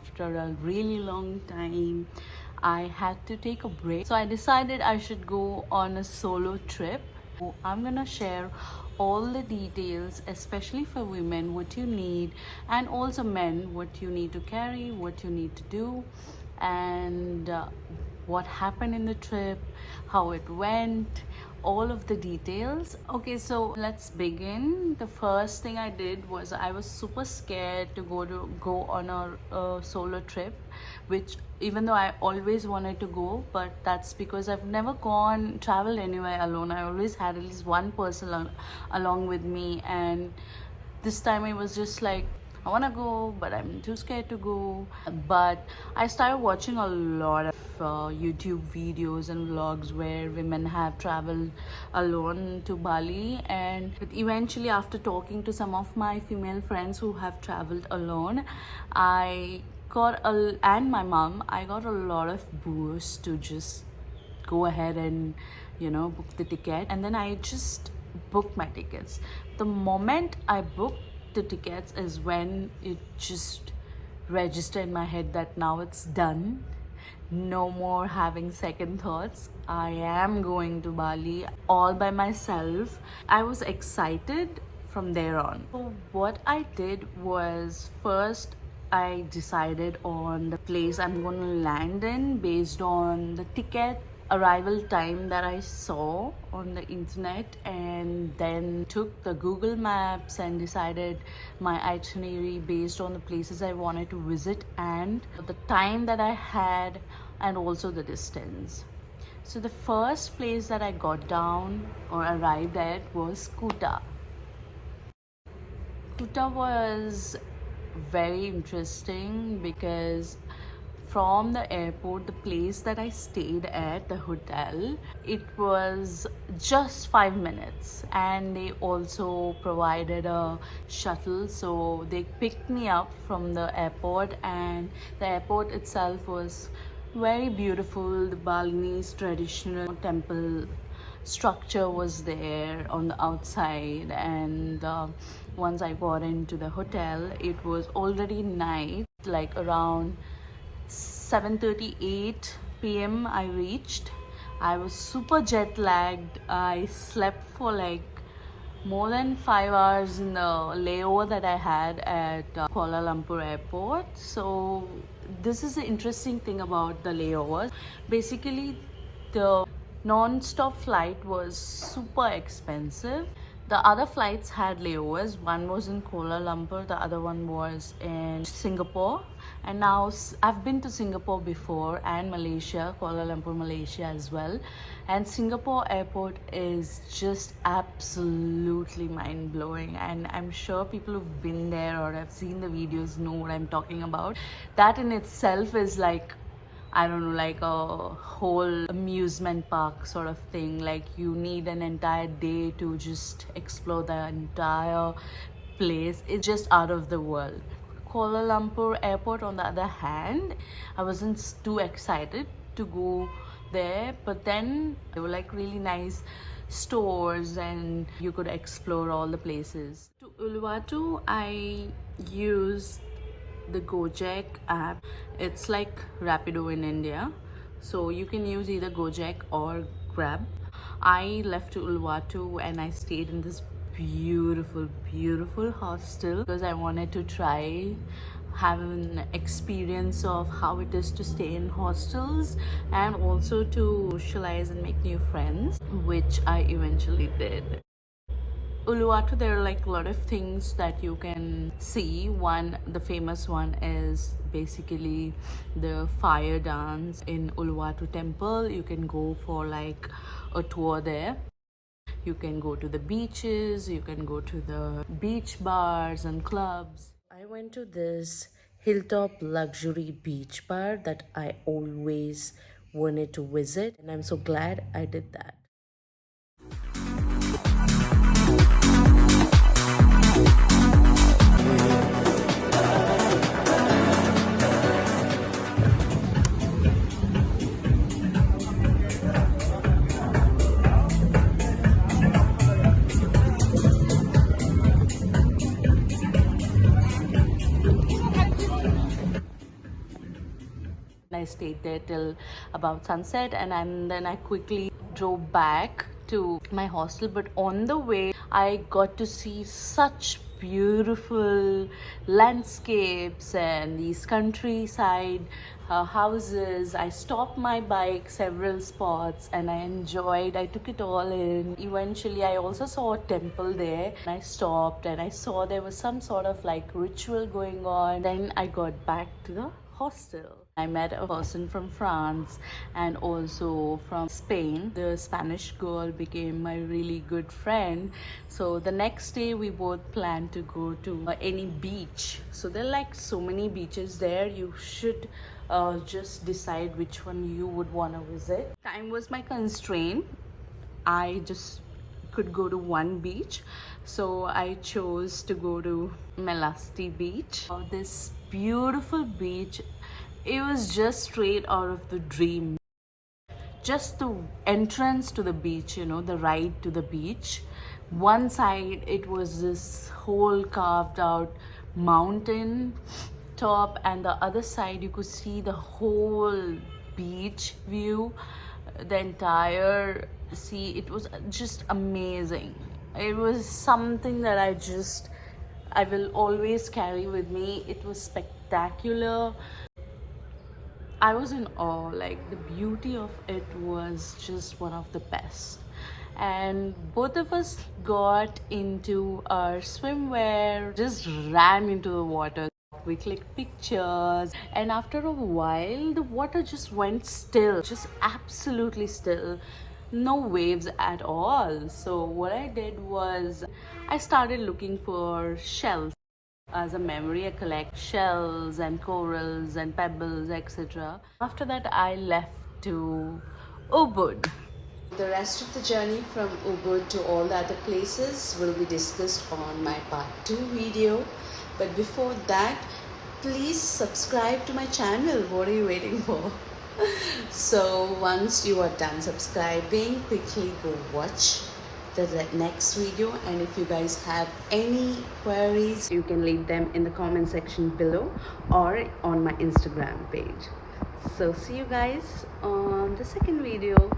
after a really long time, I had to take a break. So I decided I should go on a solo trip. I'm gonna share all the details, especially for women, what you need, and also men, what you need to carry, what you need to do, and what happened in the trip, how it went, all of the details. Okay, so let's begin. The first thing I did was I was super scared to go on a solo trip, which even though I always wanted to go, but that's because I've never traveled anywhere alone. I always had at least one person along with me, and this time it was just like I want to go, but I'm too scared to go. But I started watching a lot of YouTube videos and vlogs where women have traveled alone to Bali, and eventually, after talking to some of my female friends who have traveled alone, and my mom, I got a lot of boost to just go ahead and book the ticket. And then I just booked my tickets. The moment I booked the tickets is when it just registered in my head that now it's done. No more having second thoughts. I am going to Bali all by myself. I was excited from there on. So what I did was, first I decided on the place I'm going to land in based on the ticket arrival time that I saw on the internet, and then took the Google Maps and decided my itinerary based on the places I wanted to visit and the time that I had, and also the distance. So the first place that I got down or arrived at was Kuta. Kuta was very interesting because from the airport, the place that I stayed at, the hotel, it was just 5 minutes, and they also provided a shuttle. So they picked me up from the airport, and the airport itself was very beautiful. The Balinese traditional temple structure was there on the outside, and once I got into the hotel, it was already night, like around 7:38 p.m. I reached. I was super jet lagged. I slept for like more than 5 hours in the layover that I had at Kuala Lumpur airport. So this is the interesting thing about the layovers. Basically, the non-stop flight was super expensive. The other flights had layovers. One was in Kuala Lumpur, the other one was in Singapore. And now I've been to Singapore before, and Malaysia, Kuala Lumpur, Malaysia as well. And Singapore airport is just absolutely mind-blowing. And I'm sure people who've been there or have seen the videos know what I'm talking about. That in itself is like, I don't know, like a whole amusement park sort of thing. Like you need an entire day to just explore the entire place. It's just out of the world. Kuala Lumpur airport, on the other hand, I wasn't too excited to go there, but then there were like really nice stores and you could explore all the places. To Uluwatu, I used the Gojek app. It's like Rapido in India, so you can use either Gojek or Grab. I left to Uluwatu and I stayed in this beautiful hostel because I wanted to have an experience of how it is to stay in hostels, and also to socialize and make new friends, which I eventually did. Uluwatu, there are like a lot of things that you can see. The famous one is basically the fire dance in Uluwatu temple. You can go for like a tour there. You can go to the beaches, you can go to the beach bars and clubs. I went to this hilltop luxury beach bar that I always wanted to visit, and I'm so glad I did that. there till about sunset, and then I quickly drove back to my hostel. But on the way I got to see such beautiful landscapes and these countryside houses. I stopped my bike several spots and I took it all in. Eventually I also saw a temple there. I stopped and I saw there was some sort of like ritual going on. Then I got back to the hostel. I met a person from France and also from Spain. The Spanish girl became my really good friend. So the next day we both planned to go to any beach. So there are like so many beaches there. You should just decide which one you would want to visit. Time was my constraint. I just could go to one beach, so I chose to go to Melasti beach. This beautiful beach, it was just straight out of the dream. Just the entrance to the beach, you know, the ride to the beach, one side it was this whole carved out mountain top, and the other side you could see the whole beach view, the entire sea. It was just amazing. It was something that I will always carry with me. It was spectacular. I was in awe. Like, the beauty of it was just one of the best. And both of us got into our swimwear, just ran into the water. We clicked pictures, and after a while the water just went still, just absolutely still, no waves at all. So what I did was I started looking for shells. As a memory, I collect shells and corals and pebbles, etc. After that I left to Ubud. The rest of the journey from Ubud to all the other places will be discussed on my part 2 video. But before that, please subscribe to my channel. What are you waiting for? So once you are done subscribing, quickly go watch the next video. And if you guys have any queries, you can leave them in the comment section below or on my Instagram page. So see you guys on the second video.